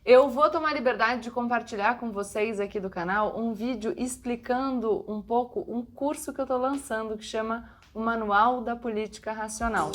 Eu vou tomar liberdade de compartilhar com vocês aqui do canal um vídeo explicando um pouco um curso que eu estou lançando que chama o Manual da Política Racional.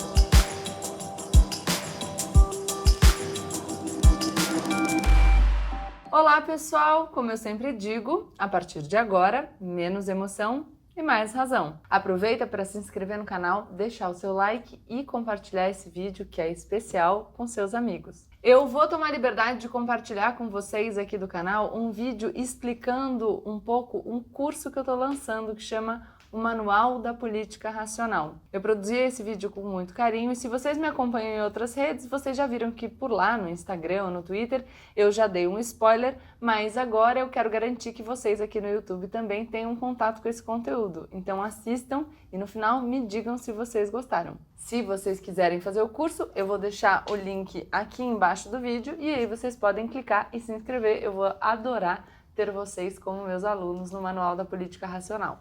Olá pessoal, como eu sempre digo, a partir de agora, menos emoção e mais razão. Aproveita para se inscrever no canal, deixar o seu like e compartilhar esse vídeo que é especial com seus amigos. Eu vou tomar liberdade de compartilhar com vocês aqui do canal um vídeo explicando um pouco um curso que eu estou lançando que chama o Manual da Política Racional. Eu produzi esse vídeo com muito carinho e se vocês me acompanham em outras redes, vocês já viram que por lá, no Instagram ou no Twitter, eu já dei um spoiler, mas agora eu quero garantir que vocês aqui no YouTube também tenham contato com esse conteúdo. Então assistam e no final me digam se vocês gostaram. Se vocês quiserem fazer o curso, eu vou deixar o link aqui embaixo do vídeo e aí vocês podem clicar e se inscrever. Eu vou adorar ter vocês como meus alunos no Manual da Política Racional.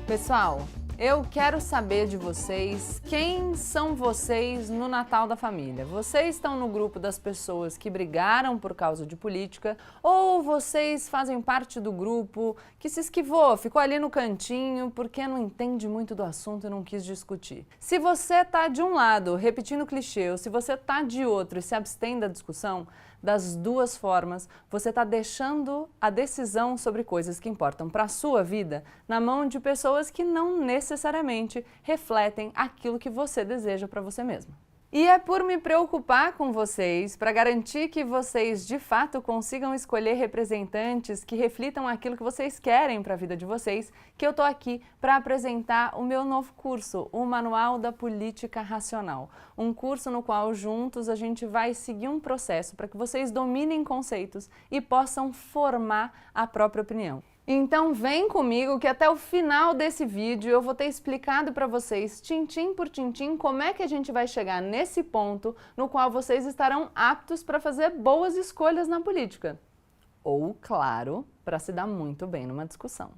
Pessoal, eu quero saber de vocês quem são vocês no Natal da família. Vocês estão no grupo das pessoas que brigaram por causa de política ou vocês fazem parte do grupo que se esquivou, ficou ali no cantinho porque não entende muito do assunto e não quis discutir? Se você tá de um lado repetindo clichê ou se você tá de outro e se abstém da discussão, das duas formas, você está deixando a decisão sobre coisas que importam para a sua vida na mão de pessoas que não necessariamente refletem aquilo que você deseja para você mesmo. E é por me preocupar com vocês, para garantir que vocês de fato consigam escolher representantes que reflitam aquilo que vocês querem para a vida de vocês, que eu tô aqui para apresentar o meu novo curso, o Manual da Política Racional. Um curso no qual juntos a gente vai seguir um processo para que vocês dominem conceitos e possam formar a própria opinião. Então vem comigo que até o final desse vídeo eu vou ter explicado para vocês, tintim por tintim, como é que a gente vai chegar nesse ponto no qual vocês estarão aptos para fazer boas escolhas na política. Ou, claro, para se dar muito bem numa discussão.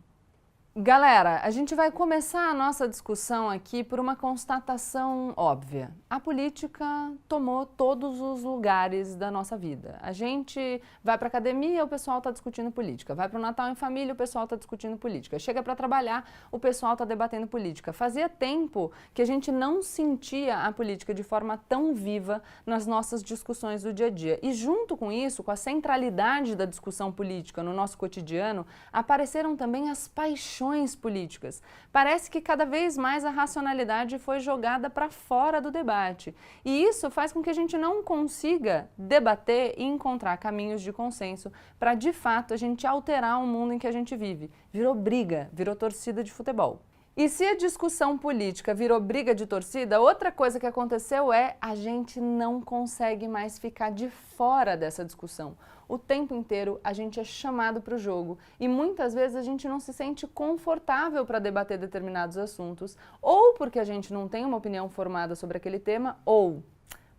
Galera, a gente vai começar a nossa discussão aqui por uma constatação óbvia. A política tomou todos os lugares da nossa vida. A gente vai para a academia, o pessoal está discutindo política. Vai para o Natal em família, o pessoal está discutindo política. Chega para trabalhar, o pessoal está debatendo política. Fazia tempo que a gente não sentia a política de forma tão viva nas nossas discussões do dia a dia. E junto com isso, com a centralidade da discussão política no nosso cotidiano, apareceram também as paixões políticas. Parece que cada vez mais a racionalidade foi jogada para fora do debate. E isso faz com que a gente não consiga debater e encontrar caminhos de consenso para, de fato, a gente alterar o mundo em que a gente vive. Virou briga, virou torcida de futebol. E se a discussão política virou briga de torcida, outra coisa que aconteceu é a gente não consegue mais ficar de fora dessa discussão. O tempo inteiro a gente é chamado para o jogo e muitas vezes a gente não se sente confortável para debater determinados assuntos, ou porque a gente não tem uma opinião formada sobre aquele tema, ou,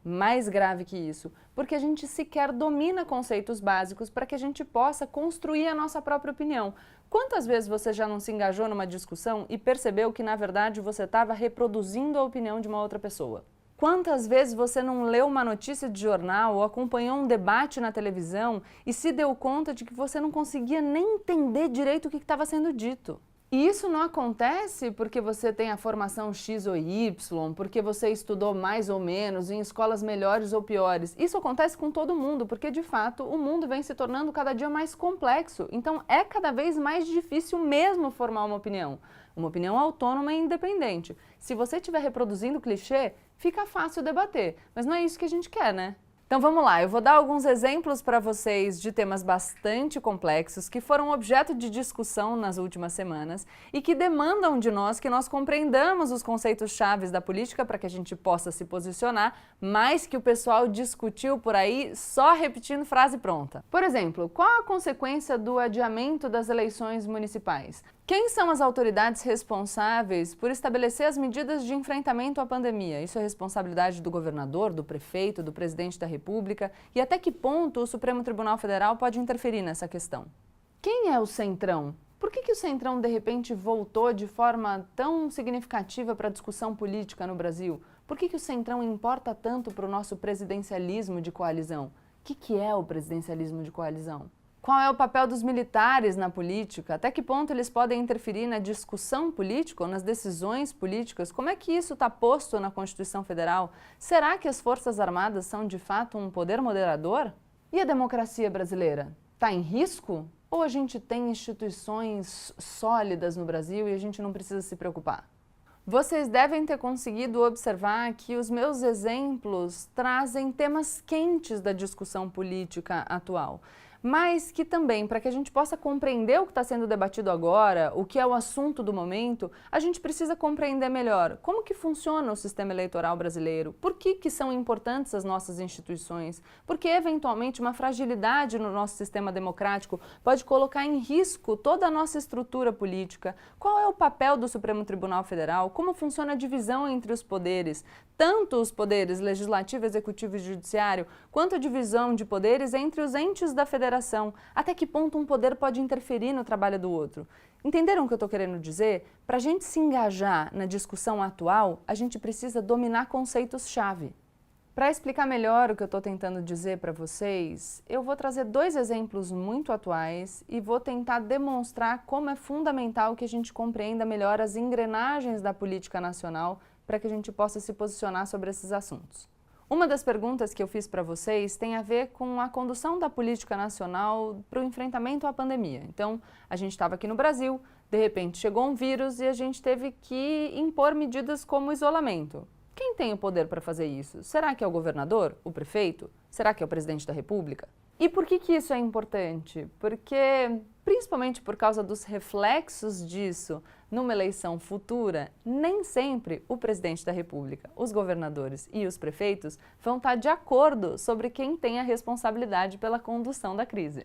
mais grave que isso, porque a gente sequer domina conceitos básicos para que a gente possa construir a nossa própria opinião. Quantas vezes você já não se engajou numa discussão e percebeu que, na verdade, você estava reproduzindo a opinião de uma outra pessoa? Quantas vezes você não leu uma notícia de jornal ou acompanhou um debate na televisão e se deu conta de que você não conseguia nem entender direito o que estava sendo dito? E isso não acontece porque você tem a formação X ou Y, porque você estudou mais ou menos em escolas melhores ou piores. Isso acontece com todo mundo, porque de fato o mundo vem se tornando cada dia mais complexo. Então é cada vez mais difícil mesmo formar uma opinião autônoma e independente. Se você estiver reproduzindo clichê, fica fácil debater, mas não é isso que a gente quer, né? Então vamos lá, eu vou dar alguns exemplos para vocês de temas bastante complexos que foram objeto de discussão nas últimas semanas e que demandam de nós que nós compreendamos os conceitos chaves da política para que a gente possa se posicionar, mais que o pessoal discutiu por aí só repetindo frase pronta. Por exemplo, qual a consequência do adiamento das eleições municipais? Quem são as autoridades responsáveis por estabelecer as medidas de enfrentamento à pandemia? Isso é responsabilidade do governador, do prefeito, do presidente da República? E até que ponto o Supremo Tribunal Federal pode interferir nessa questão? Quem é o Centrão? Por que o Centrão, de repente, voltou de forma tão significativa para a discussão política no Brasil? Por que o Centrão importa tanto para o nosso presidencialismo de coalizão? O que é o presidencialismo de coalizão? Qual é o papel dos militares na política? Até que ponto eles podem interferir na discussão política ou nas decisões políticas? Como é que isso está posto na Constituição Federal? Será que as Forças Armadas são, de fato, um poder moderador? E a democracia brasileira? Está em risco? Ou a gente tem instituições sólidas no Brasil e a gente não precisa se preocupar? Vocês devem ter conseguido observar que os meus exemplos trazem temas quentes da discussão política atual, mas que também, para que a gente possa compreender o que está sendo debatido agora, o que é o assunto do momento, a gente precisa compreender melhor como que funciona o sistema eleitoral brasileiro, por que são importantes as nossas instituições, porque eventualmente uma fragilidade no nosso sistema democrático pode colocar em risco toda a nossa estrutura política, qual é o papel do Supremo Tribunal Federal, como funciona a divisão entre os poderes, tanto os poderes legislativo, executivo e judiciário, quanto a divisão de poderes entre os entes da federação, até que ponto um poder pode interferir no trabalho do outro. Entenderam o que eu estou querendo dizer? Para a gente se engajar na discussão atual, a gente precisa dominar conceitos-chave. Para explicar melhor o que eu estou tentando dizer para vocês, eu vou trazer dois exemplos muito atuais e vou tentar demonstrar como é fundamental que a gente compreenda melhor as engrenagens da política nacional para que a gente possa se posicionar sobre esses assuntos. Uma das perguntas que eu fiz para vocês tem a ver com a condução da política nacional para o enfrentamento à pandemia. Então, a gente estava aqui no Brasil, de repente chegou um vírus e a gente teve que impor medidas como isolamento. Quem tem o poder para fazer isso? Será que é o governador? O prefeito? Será que é o presidente da República? E por que isso é importante? Porque, principalmente por causa dos reflexos disso numa eleição futura, nem sempre o presidente da República, os governadores e os prefeitos vão estar de acordo sobre quem tem a responsabilidade pela condução da crise.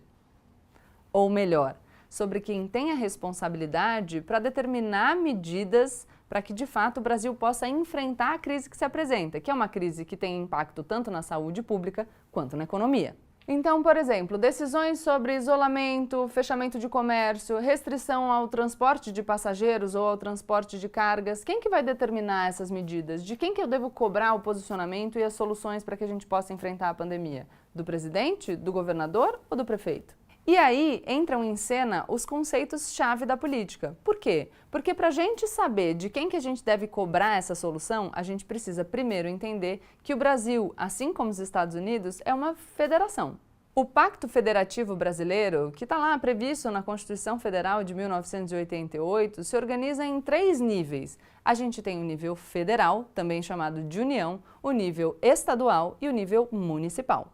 Ou melhor, sobre quem tem a responsabilidade para determinar medidas para que, de fato, o Brasil possa enfrentar a crise que se apresenta, que é uma crise que tem impacto tanto na saúde pública quanto na economia. Então, por exemplo, decisões sobre isolamento, fechamento de comércio, restrição ao transporte de passageiros ou ao transporte de cargas, quem que vai determinar essas medidas? De quem que eu devo cobrar o posicionamento e as soluções para que a gente possa enfrentar a pandemia? Do presidente, do governador ou do prefeito? E aí entram em cena os conceitos-chave da política. Por quê? Porque para a gente saber de quem que a gente deve cobrar essa solução, a gente precisa primeiro entender que o Brasil, assim como os Estados Unidos, é uma federação. O Pacto Federativo Brasileiro, que está lá previsto na Constituição Federal de 1988, se organiza em 3 níveis. A gente tem o nível federal, também chamado de União, o nível estadual e o nível municipal.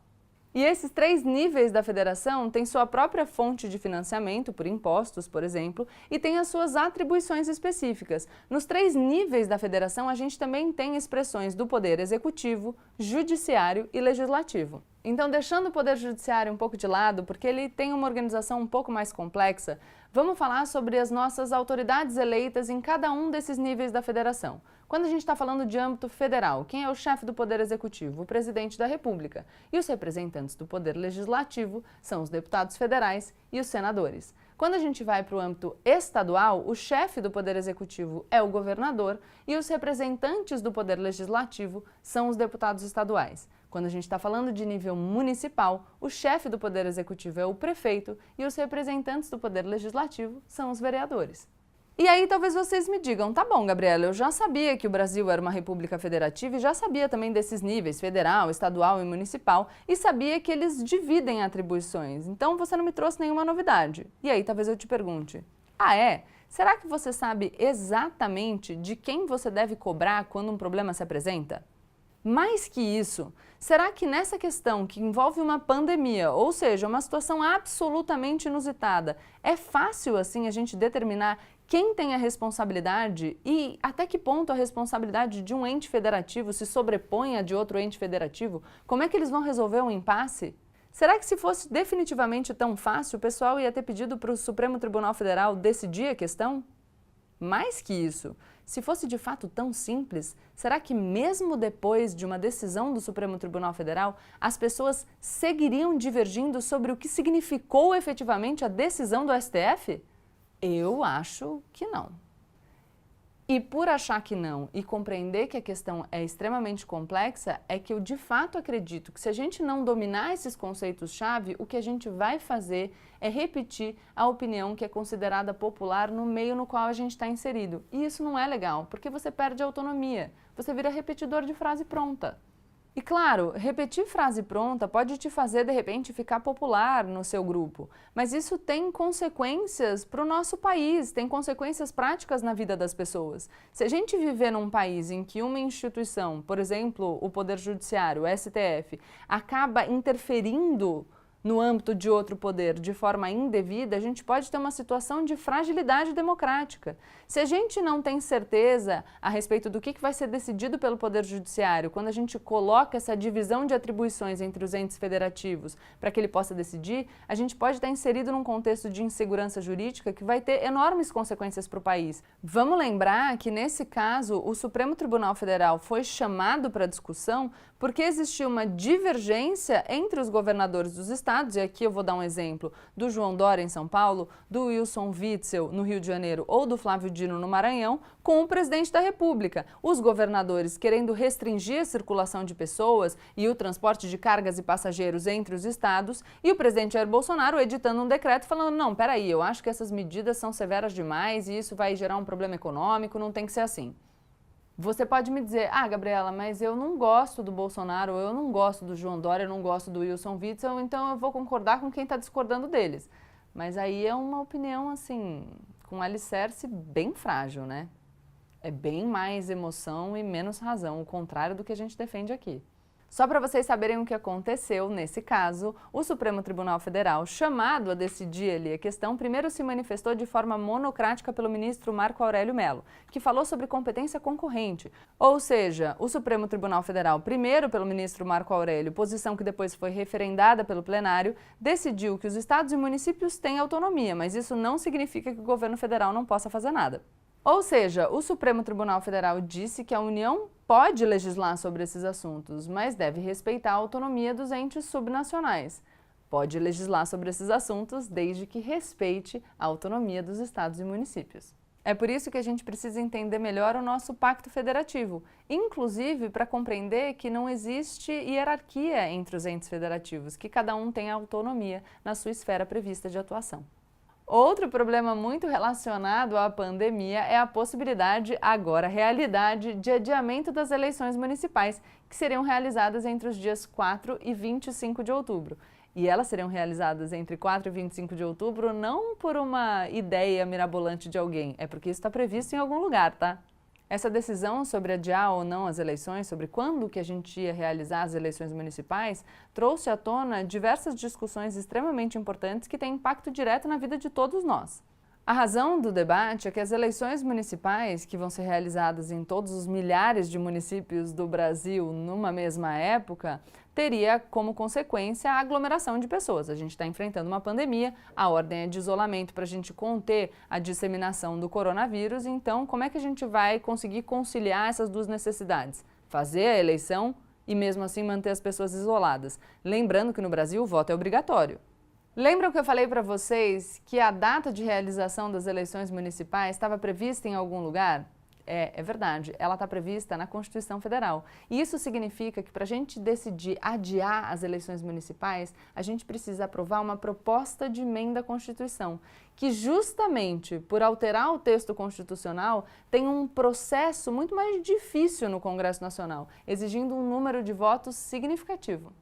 E esses 3 níveis da federação têm sua própria fonte de financiamento, por impostos, por exemplo, e têm as suas atribuições específicas. Nos 3 níveis da federação, a gente também tem expressões do poder executivo, judiciário e legislativo. Então, deixando o poder judiciário um pouco de lado, porque ele tem uma organização um pouco mais complexa, vamos falar sobre as nossas autoridades eleitas em cada um desses níveis da federação. Quando a gente está falando de âmbito federal, quem é o chefe do Poder Executivo? O presidente da República. E os representantes do Poder Legislativo são os deputados federais e os senadores. Quando a gente vai para o âmbito estadual, o chefe do Poder Executivo é o governador e os representantes do Poder Legislativo são os deputados estaduais. Quando a gente está falando de nível municipal, o chefe do Poder Executivo é o prefeito e os representantes do Poder Legislativo são os vereadores. E aí talvez vocês me digam, tá bom, Gabriela, eu já sabia que o Brasil era uma república federativa e já sabia também desses níveis, federal, estadual e municipal, e sabia que eles dividem atribuições, então você não me trouxe nenhuma novidade. E aí talvez eu te pergunte, será que você sabe exatamente de quem você deve cobrar quando um problema se apresenta? Mais que isso, será que nessa questão que envolve uma pandemia, ou seja, uma situação absolutamente inusitada, é fácil assim a gente determinar quem tem a responsabilidade e até que ponto a responsabilidade de um ente federativo se sobrepõe a de outro ente federativo? Como é que eles vão resolver um impasse? Será que se fosse definitivamente tão fácil, o pessoal ia ter pedido para o Supremo Tribunal Federal decidir a questão? Mais que isso, se fosse de fato tão simples, será que mesmo depois de uma decisão do Supremo Tribunal Federal, as pessoas seguiriam divergindo sobre o que significou efetivamente a decisão do STF? Eu acho que não. E por achar que não e compreender que a questão é extremamente complexa, é que eu de fato acredito que se a gente não dominar esses conceitos-chave, o que a gente vai fazer é repetir a opinião que é considerada popular no meio no qual a gente está inserido. E isso não é legal, porque você perde a autonomia, você vira repetidor de frase pronta. E claro, repetir frase pronta pode te fazer, de repente, ficar popular no seu grupo, mas isso tem consequências para o nosso país, tem consequências práticas na vida das pessoas. Se a gente viver num país em que uma instituição, por exemplo, o Poder Judiciário, o STF, acaba interferindo no âmbito de outro poder de forma indevida, a gente pode ter uma situação de fragilidade democrática. Se a gente não tem certeza a respeito do que vai ser decidido pelo Poder Judiciário, quando a gente coloca essa divisão de atribuições entre os entes federativos para que ele possa decidir, a gente pode estar inserido num contexto de insegurança jurídica que vai ter enormes consequências para o país. Vamos lembrar que, nesse caso, o Supremo Tribunal Federal foi chamado para discussão porque existia uma divergência entre os governadores dos estados, e aqui eu vou dar um exemplo do João Dória em São Paulo, do Wilson Witzel no Rio de Janeiro ou do Flávio Dino no Maranhão, com o presidente da República. Os governadores querendo restringir a circulação de pessoas e o transporte de cargas e passageiros entre os estados, e o presidente Jair Bolsonaro editando um decreto falando: não, peraí, eu acho que essas medidas são severas demais e isso vai gerar um problema econômico, não tem que ser assim. Você pode me dizer: ah, Gabriela, mas eu não gosto do Bolsonaro, eu não gosto do João Dória, eu não gosto do Wilson Witzel, então eu vou concordar com quem está discordando deles. Mas aí é uma opinião, assim, com um alicerce bem frágil, né? É bem mais emoção e menos razão, o contrário do que a gente defende aqui. Só para vocês saberem o que aconteceu nesse caso, o Supremo Tribunal Federal, chamado a decidir ali a questão, primeiro se manifestou de forma monocrática pelo ministro Marco Aurélio Mello, que falou sobre competência concorrente. Ou seja, o Supremo Tribunal Federal, primeiro pelo ministro Marco Aurélio, posição que depois foi referendada pelo plenário, decidiu que os estados e municípios têm autonomia, mas isso não significa que o governo federal não possa fazer nada. Ou seja, o Supremo Tribunal Federal disse que a União pode legislar sobre esses assuntos, mas deve respeitar a autonomia dos entes subnacionais. Pode legislar sobre esses assuntos desde que respeite a autonomia dos estados e municípios. É por isso que a gente precisa entender melhor o nosso pacto federativo, inclusive para compreender que não existe hierarquia entre os entes federativos, que cada um tem autonomia na sua esfera prevista de atuação. Outro problema muito relacionado à pandemia é a possibilidade, agora realidade, de adiamento das eleições municipais, que seriam realizadas entre os dias 4 e 25 de outubro. E elas seriam realizadas entre 4 e 25 de outubro não por uma ideia mirabolante de alguém, é porque isso está previsto em algum lugar, tá? Essa decisão sobre adiar ou não as eleições, sobre quando que a gente ia realizar as eleições municipais, trouxe à tona diversas discussões extremamente importantes que têm impacto direto na vida de todos nós. A razão do debate é que as eleições municipais, que vão ser realizadas em todos os milhares de municípios do Brasil numa mesma época, teria como consequência a aglomeração de pessoas. A gente está enfrentando uma pandemia, a ordem é de isolamento para a gente conter a disseminação do coronavírus, então como é que a gente vai conseguir conciliar essas duas necessidades? Fazer a eleição e mesmo assim manter as pessoas isoladas. Lembrando que no Brasil o voto é obrigatório. Lembram que eu falei para vocês que a data de realização das eleições municipais estava prevista em algum lugar? É verdade, ela está prevista na Constituição Federal. E isso significa que para a gente decidir adiar as eleições municipais, a gente precisa aprovar uma proposta de emenda à Constituição, que justamente por alterar o texto constitucional tem um processo muito mais difícil no Congresso Nacional, exigindo um número de votos significativo.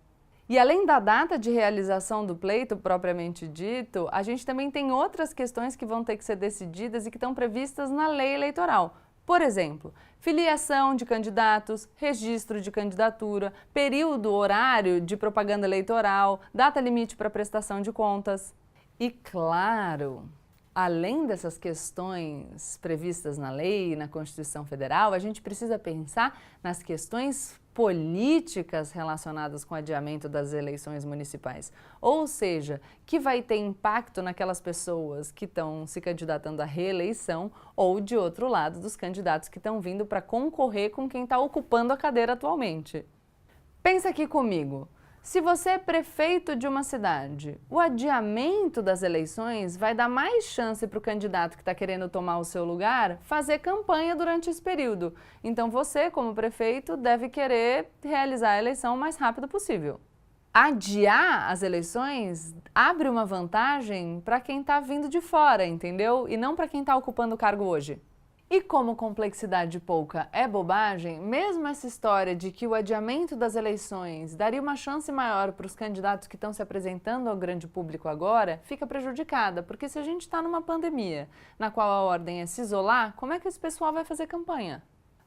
E além da data de realização do pleito propriamente dito, a gente também tem outras questões que vão ter que ser decididas e que estão previstas na lei eleitoral. Por exemplo, filiação de candidatos, registro de candidatura, período horário de propaganda eleitoral, data limite para prestação de contas. E claro, além dessas questões previstas na lei e na Constituição Federal, a gente precisa pensar nas questões políticas relacionadas com o adiamento das eleições municipais. Ou seja, que vai ter impacto naquelas pessoas que estão se candidatando à reeleição ou, de outro lado, dos candidatos que estão vindo para concorrer com quem está ocupando a cadeira atualmente. Pensa aqui comigo. Se você é prefeito de uma cidade, o adiamento das eleições vai dar mais chance para o candidato que está querendo tomar o seu lugar fazer campanha durante esse período. Então você, como prefeito, deve querer realizar a eleição o mais rápido possível. Adiar as eleições abre uma vantagem para quem está vindo de fora, entendeu? E não para quem está ocupando o cargo hoje. E como complexidade pouca é bobagem, mesmo essa história de que o adiamento das eleições daria uma chance maior para os candidatos que estão se apresentando ao grande público agora, fica prejudicada, porque se a gente está numa pandemia na qual a ordem é se isolar, como é que esse pessoal vai fazer campanha?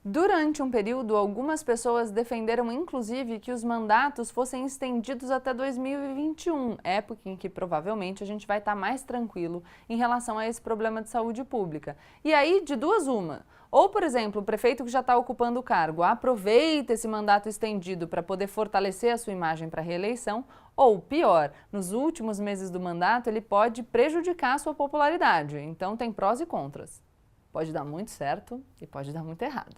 Durante um período, algumas pessoas defenderam inclusive que os mandatos fossem estendidos até 2021, época em que provavelmente a gente vai estar mais tranquilo em relação a esse problema de saúde pública. E aí, de duas uma. Ou, por exemplo, o prefeito que já está ocupando o cargo aproveita esse mandato estendido para poder fortalecer a sua imagem para a reeleição, ou, pior, nos últimos meses do mandato ele pode prejudicar a sua popularidade. Então tem prós e contras. Pode dar muito certo e pode dar muito errado.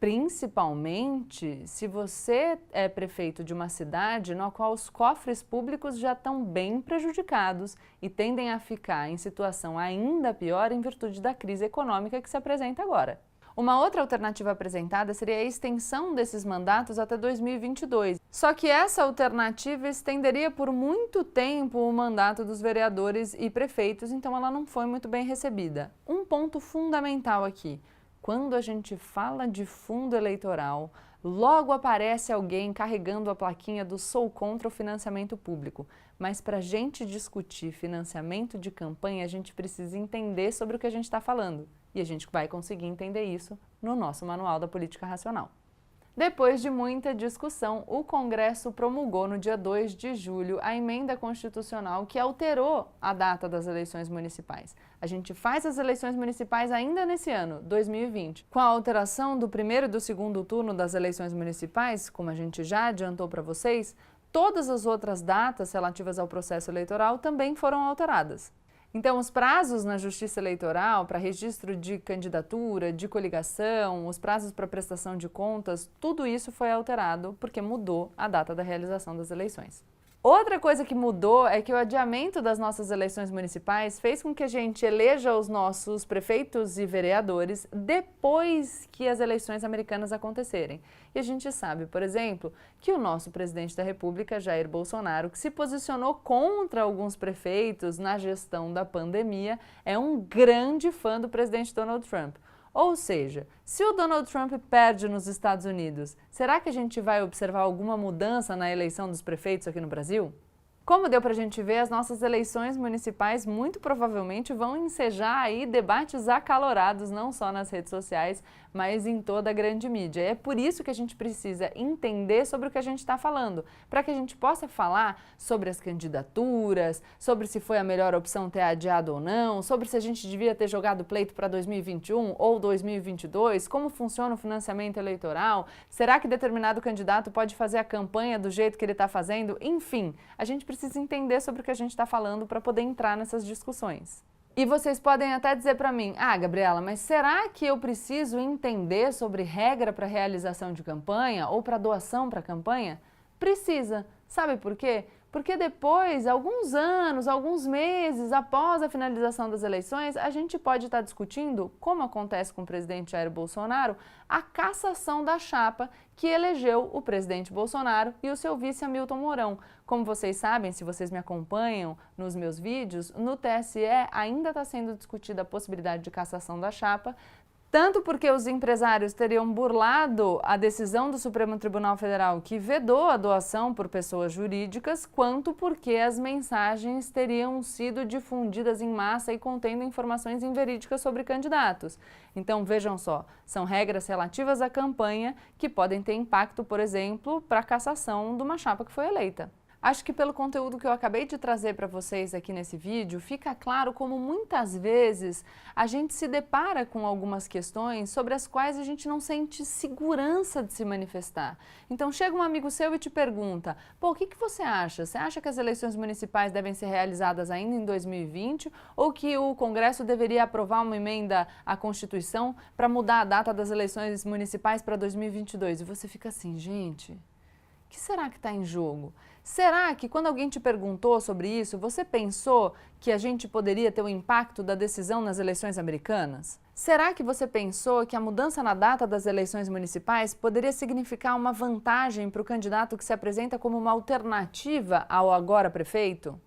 Principalmente se você é prefeito de uma cidade na qual os cofres públicos já estão bem prejudicados e tendem a ficar em situação ainda pior em virtude da crise econômica que se apresenta agora. Uma outra alternativa apresentada seria a extensão desses mandatos até 2022. Só que essa alternativa estenderia por muito tempo o mandato dos vereadores e prefeitos, então ela não foi muito bem recebida. Um ponto fundamental aqui. Quando a gente fala de fundo eleitoral, logo aparece alguém carregando a plaquinha do "sou contra o financiamento público". Mas para a gente discutir financiamento de campanha, a gente precisa entender sobre o que a gente está falando. E a gente vai conseguir entender isso no nosso Manual da Política Racional. Depois de muita discussão, o Congresso promulgou no dia 2 de julho a emenda constitucional que alterou a data das eleições municipais. A gente faz as eleições municipais ainda nesse ano, 2020. Com a alteração do primeiro e do segundo turno das eleições municipais, como a gente já adiantou para vocês, todas as outras datas relativas ao processo eleitoral também foram alteradas. Então, os prazos na Justiça Eleitoral para registro de candidatura, de coligação, os prazos para prestação de contas, tudo isso foi alterado porque mudou a data da realização das eleições. Outra coisa que mudou é que o adiamento das nossas eleições municipais fez com que a gente eleja os nossos prefeitos e vereadores depois que as eleições americanas acontecerem. E a gente sabe, por exemplo, que o nosso presidente da República, Jair Bolsonaro, que se posicionou contra alguns prefeitos na gestão da pandemia, é um grande fã do presidente Donald Trump. Ou seja, se o Donald Trump perde nos Estados Unidos, será que a gente vai observar alguma mudança na eleição dos prefeitos aqui no Brasil? Como deu pra gente ver, as nossas eleições municipais muito provavelmente vão ensejar aí debates acalorados, não só nas redes sociais, mas em toda a grande mídia. É por isso que a gente precisa entender sobre o que a gente está falando, para que a gente possa falar sobre as candidaturas, sobre se foi a melhor opção ter adiado ou não, sobre se a gente devia ter jogado pleito para 2021 ou 2022, como funciona o financiamento eleitoral, será que determinado candidato pode fazer a campanha do jeito que ele está fazendo, enfim, a gente precisa entender sobre o que a gente está falando para poder entrar nessas discussões. E vocês podem até dizer para mim, Gabriela, mas será que eu preciso entender sobre regra para realização de campanha ou para doação para campanha? Precisa. Sabe por quê? Porque depois, alguns anos, alguns meses após a finalização das eleições, a gente pode estar discutindo, como acontece com o presidente Jair Bolsonaro, a cassação da chapa que elegeu o presidente Bolsonaro e o seu vice Hamilton Mourão. Como vocês sabem, se vocês me acompanham nos meus vídeos, no TSE ainda está sendo discutida a possibilidade de cassação da chapa, tanto porque os empresários teriam burlado a decisão do Supremo Tribunal Federal que vedou a doação por pessoas jurídicas, quanto porque as mensagens teriam sido difundidas em massa e contendo informações inverídicas sobre candidatos. Então, vejam só, são regras relativas à campanha que podem ter impacto, por exemplo, para a cassação de uma chapa que foi eleita. Acho que pelo conteúdo que eu acabei de trazer para vocês aqui nesse vídeo, fica claro como muitas vezes a gente se depara com algumas questões sobre as quais a gente não sente segurança de se manifestar. Então chega um amigo seu e te pergunta, o que você acha? Você acha que as eleições municipais devem ser realizadas ainda em 2020 ou que o Congresso deveria aprovar uma emenda à Constituição para mudar a data das eleições municipais para 2022? E você fica assim, gente... O que será que está em jogo? Será que quando alguém te perguntou sobre isso, você pensou que a gente poderia ter o impacto da decisão nas eleições americanas? Será que você pensou que a mudança na data das eleições municipais poderia significar uma vantagem para o candidato que se apresenta como uma alternativa ao agora prefeito?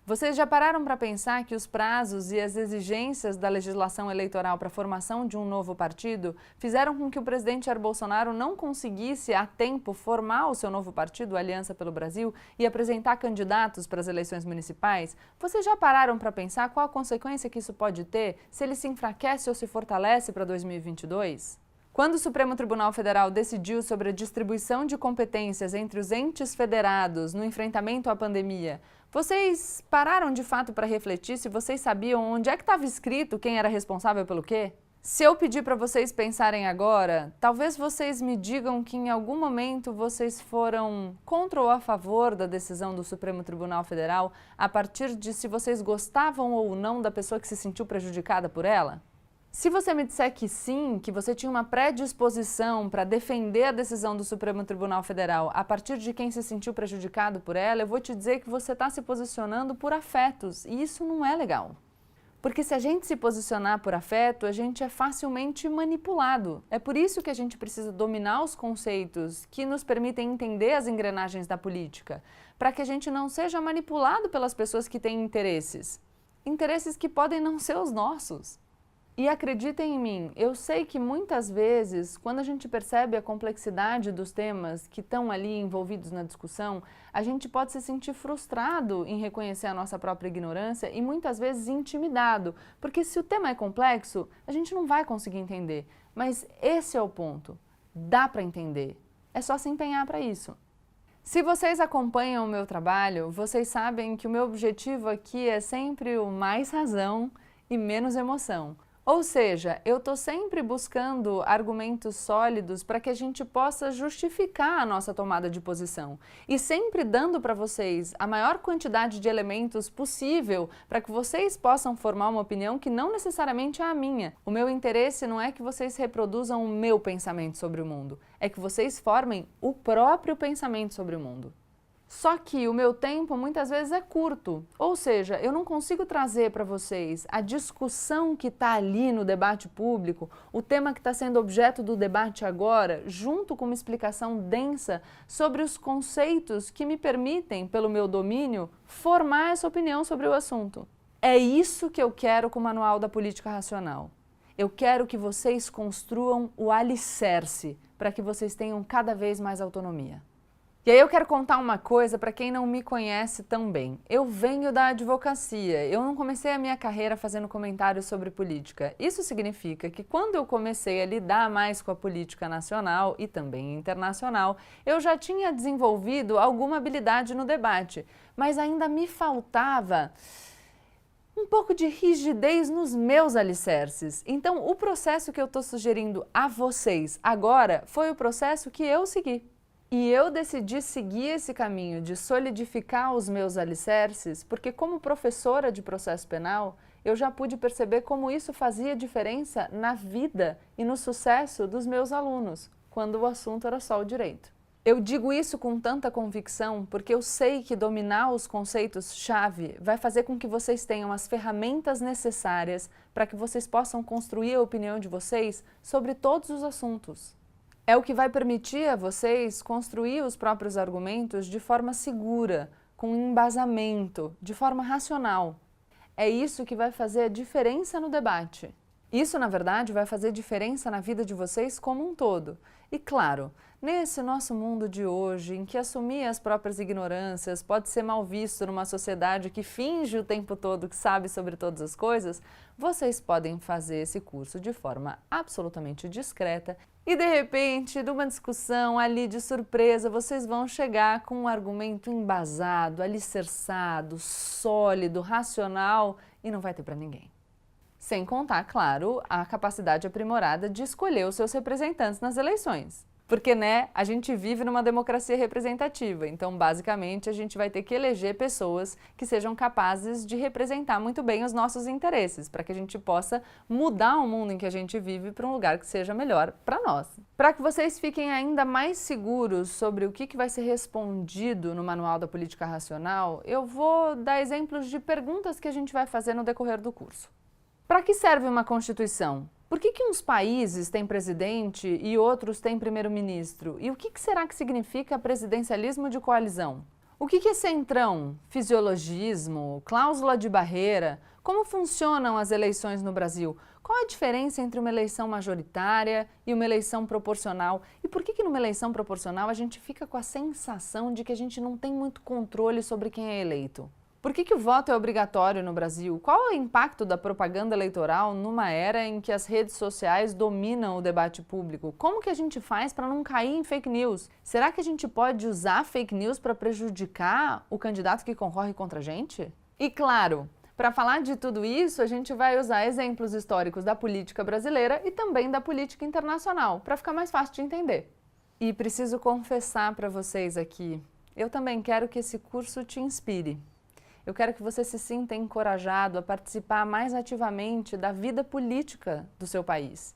Vocês já pararam para pensar que os prazos e as exigências da legislação eleitoral para a formação de um novo partido fizeram com que o presidente Jair Bolsonaro não conseguisse a tempo formar o seu novo partido, Aliança pelo Brasil, e apresentar candidatos para as eleições municipais? Vocês já pararam para pensar qual a consequência que isso pode ter se ele se enfraquece ou se fortalece para 2022? Quando o Supremo Tribunal Federal decidiu sobre a distribuição de competências entre os entes federados no enfrentamento à pandemia, vocês pararam de fato para refletir se vocês sabiam onde é que estava escrito quem era responsável pelo quê? Se eu pedir para vocês pensarem agora, talvez vocês me digam que em algum momento vocês foram contra ou a favor da decisão do Supremo Tribunal Federal a partir de se vocês gostavam ou não da pessoa que se sentiu prejudicada por ela? Se você me disser que sim, que você tinha uma predisposição para defender a decisão do Supremo Tribunal Federal a partir de quem se sentiu prejudicado por ela, eu vou te dizer que você está se posicionando por afetos, e isso não é legal. Porque se a gente se posicionar por afeto, a gente é facilmente manipulado. É por isso que a gente precisa dominar os conceitos que nos permitem entender as engrenagens da política, para que a gente não seja manipulado pelas pessoas que têm interesses. Interesses que podem não ser os nossos. E acreditem em mim, eu sei que muitas vezes, quando a gente percebe a complexidade dos temas que estão ali envolvidos na discussão, a gente pode se sentir frustrado em reconhecer a nossa própria ignorância e muitas vezes intimidado, porque se o tema é complexo, a gente não vai conseguir entender. Mas esse é o ponto, dá para entender, é só se empenhar para isso. Se vocês acompanham o meu trabalho, vocês sabem que o meu objetivo aqui é sempre o mais razão e menos emoção. Ou seja, eu estou sempre buscando argumentos sólidos para que a gente possa justificar a nossa tomada de posição e sempre dando para vocês a maior quantidade de elementos possível para que vocês possam formar uma opinião que não necessariamente é a minha. O meu interesse não é que vocês reproduzam o meu pensamento sobre o mundo, é que vocês formem o próprio pensamento sobre o mundo. Só que o meu tempo muitas vezes é curto, ou seja, eu não consigo trazer para vocês a discussão que está ali no debate público, o tema que está sendo objeto do debate agora, junto com uma explicação densa sobre os conceitos que me permitem, pelo meu domínio, formar essa opinião sobre o assunto. É isso que eu quero com o Manual da Política Racional. Eu quero que vocês construam o alicerce para que vocês tenham cada vez mais autonomia. E aí eu quero contar uma coisa para quem não me conhece tão bem. Eu venho da advocacia, eu não comecei a minha carreira fazendo comentários sobre política. Isso significa que quando eu comecei a lidar mais com a política nacional e também internacional, eu já tinha desenvolvido alguma habilidade no debate, mas ainda me faltava um pouco de rigidez nos meus alicerces. Então, o processo que eu estou sugerindo a vocês agora foi o processo que eu segui. E eu decidi seguir esse caminho de solidificar os meus alicerces porque, como professora de processo penal, eu já pude perceber como isso fazia diferença na vida e no sucesso dos meus alunos, quando o assunto era só o direito. Eu digo isso com tanta convicção porque eu sei que dominar os conceitos-chave vai fazer com que vocês tenham as ferramentas necessárias para que vocês possam construir a opinião de vocês sobre todos os assuntos. É o que vai permitir a vocês construir os próprios argumentos de forma segura, com embasamento, de forma racional. É isso que vai fazer a diferença no debate. Isso, na verdade, vai fazer diferença na vida de vocês como um todo. E claro, nesse nosso mundo de hoje, em que assumir as próprias ignorâncias pode ser mal visto numa sociedade que finge o tempo todo que sabe sobre todas as coisas, vocês podem fazer esse curso de forma absolutamente discreta e, de repente, numa discussão ali de surpresa, vocês vão chegar com um argumento embasado, alicerçado, sólido, racional e não vai ter para ninguém. Sem contar, claro, a capacidade aprimorada de escolher os seus representantes nas eleições. Porque, né, a gente vive numa democracia representativa, então, basicamente, a gente vai ter que eleger pessoas que sejam capazes de representar muito bem os nossos interesses, para que a gente possa mudar o mundo em que a gente vive para um lugar que seja melhor para nós. Para que vocês fiquem ainda mais seguros sobre o que vai ser respondido no Manual da Política Racional, eu vou dar exemplos de perguntas que a gente vai fazer no decorrer do curso. Para que serve uma Constituição? Por que uns países têm presidente e outros têm primeiro-ministro? E o que será que significa presidencialismo de coalizão? O que é centrão, fisiologismo, cláusula de barreira? Como funcionam as eleições no Brasil? Qual a diferença entre uma eleição majoritária e uma eleição proporcional? E por que numa eleição proporcional a gente fica com a sensação de que a gente não tem muito controle sobre quem é eleito? Por que o voto é obrigatório no Brasil? Qual é o impacto da propaganda eleitoral numa era em que as redes sociais dominam o debate público? Como que a gente faz para não cair em fake news? Será que a gente pode usar fake news para prejudicar o candidato que concorre contra a gente? E claro, para falar de tudo isso, a gente vai usar exemplos históricos da política brasileira e também da política internacional, para ficar mais fácil de entender. E preciso confessar para vocês aqui, eu também quero que esse curso te inspire. Eu quero que você se sinta encorajado a participar mais ativamente da vida política do seu país.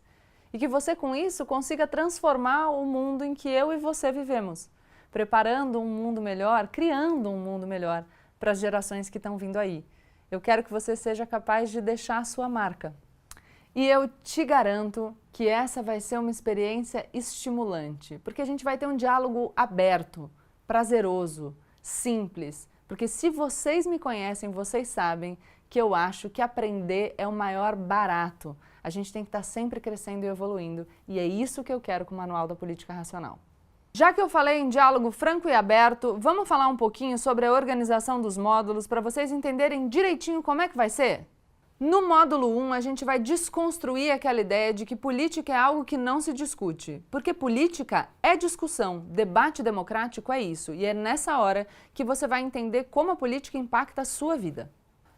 E que você, com isso, consiga transformar o mundo em que eu e você vivemos, preparando um mundo melhor, criando um mundo melhor para as gerações que estão vindo aí. Eu quero que você seja capaz de deixar a sua marca. E eu te garanto que essa vai ser uma experiência estimulante, porque a gente vai ter um diálogo aberto, prazeroso, simples. Porque se vocês me conhecem, vocês sabem que eu acho que aprender é o maior barato. A gente tem que estar sempre crescendo e evoluindo. E é isso que eu quero com o Manual da Política Racional. Já que eu falei em diálogo franco e aberto, vamos falar um pouquinho sobre a organização dos módulos para vocês entenderem direitinho como é que vai ser? No módulo 1, a gente vai desconstruir aquela ideia de que política é algo que não se discute, porque política é discussão, debate democrático é isso, e é nessa hora que você vai entender como a política impacta a sua vida.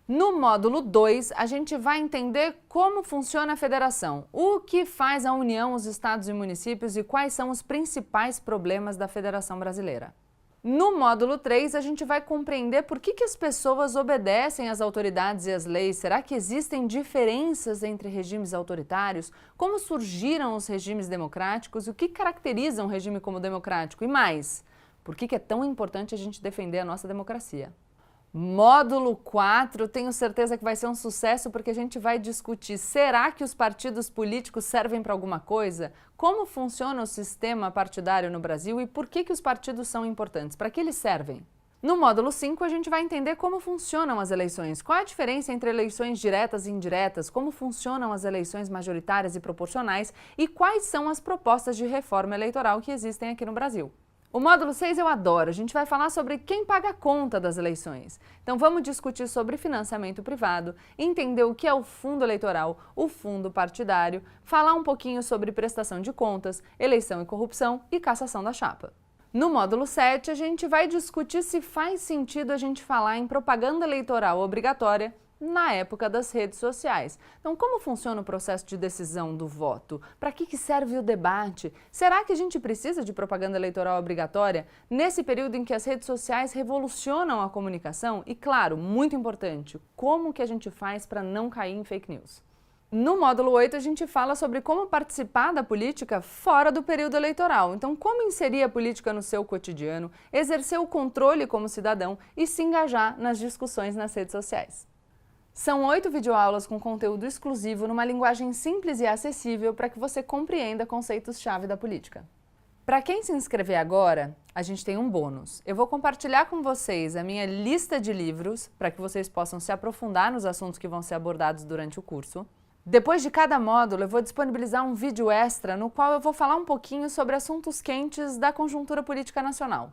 No módulo 2, a gente vai entender como funciona a federação, o que faz a união, os estados e municípios e quais são os principais problemas da Federação Brasileira. No módulo 3, a gente vai compreender por que as pessoas obedecem às autoridades e às leis. Será que existem diferenças entre regimes autoritários? Como surgiram os regimes democráticos? O que caracteriza um regime como democrático? E mais, por que é tão importante a gente defender a nossa democracia? Módulo 4, tenho certeza que vai ser um sucesso porque a gente vai discutir, será que os partidos políticos servem para alguma coisa? Como funciona o sistema partidário no Brasil e por que os partidos são importantes? Para que eles servem? No módulo 5, a gente vai entender como funcionam as eleições, qual a diferença entre eleições diretas e indiretas, como funcionam as eleições majoritárias e proporcionais e quais são as propostas de reforma eleitoral que existem aqui no Brasil. O módulo 6 eu adoro, a gente vai falar sobre quem paga a conta das eleições. Então vamos discutir sobre financiamento privado, entender o que é o fundo eleitoral, o fundo partidário, falar um pouquinho sobre prestação de contas, eleição e corrupção e cassação da chapa. No módulo 7 a gente vai discutir se faz sentido a gente falar em propaganda eleitoral obrigatória na época das redes sociais. Então, como funciona o processo de decisão do voto? Para que serve o debate? Será que a gente precisa de propaganda eleitoral obrigatória nesse período em que as redes sociais revolucionam a comunicação? E, claro, muito importante, como que a gente faz para não cair em fake news? No módulo 8, a gente fala sobre como participar da política fora do período eleitoral. Então, como inserir a política no seu cotidiano, exercer o controle como cidadão e se engajar nas discussões nas redes sociais. São 8 videoaulas com conteúdo exclusivo numa linguagem simples e acessível para que você compreenda conceitos-chave da política. Para quem se inscrever agora, a gente tem um bônus. Eu vou compartilhar com vocês a minha lista de livros para que vocês possam se aprofundar nos assuntos que vão ser abordados durante o curso. Depois de cada módulo, eu vou disponibilizar um vídeo extra no qual eu vou falar um pouquinho sobre assuntos quentes da conjuntura política nacional.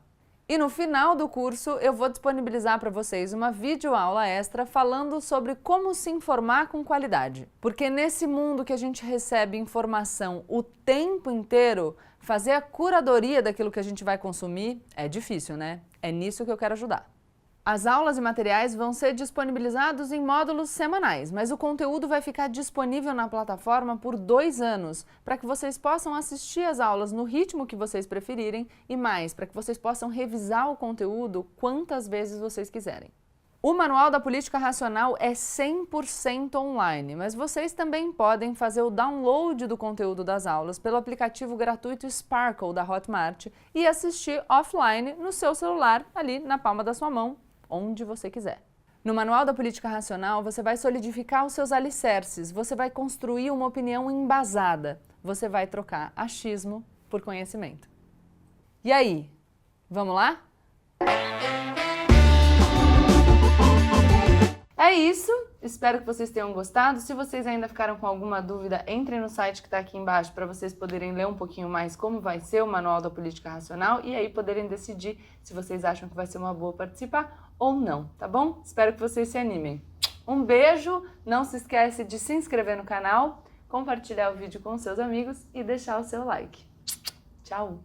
E no final do curso, eu vou disponibilizar para vocês uma videoaula extra falando sobre como se informar com qualidade. Porque nesse mundo que a gente recebe informação o tempo inteiro, fazer a curadoria daquilo que a gente vai consumir é difícil, né? É nisso que eu quero ajudar. As aulas e materiais vão ser disponibilizados em módulos semanais, mas o conteúdo vai ficar disponível na plataforma por 2 anos, para que vocês possam assistir as aulas no ritmo que vocês preferirem e mais, para que vocês possam revisar o conteúdo quantas vezes vocês quiserem. O Manual da Política Racional é 100% online, mas vocês também podem fazer o download do conteúdo das aulas pelo aplicativo gratuito Sparkle da Hotmart e assistir offline no seu celular, ali na palma da sua mão, onde você quiser. No Manual da Política Racional, você vai solidificar os seus alicerces, você vai construir uma opinião embasada, você vai trocar achismo por conhecimento. E aí, vamos lá? É isso, espero que vocês tenham gostado. Se vocês ainda ficaram com alguma dúvida, entrem no site que está aqui embaixo para vocês poderem ler um pouquinho mais como vai ser o Manual da Política Racional e aí poderem decidir se vocês acham que vai ser uma boa participar ou não, tá bom? Espero que vocês se animem. Um beijo, não se esquece de se inscrever no canal, compartilhar o vídeo com seus amigos e deixar o seu like. Tchau!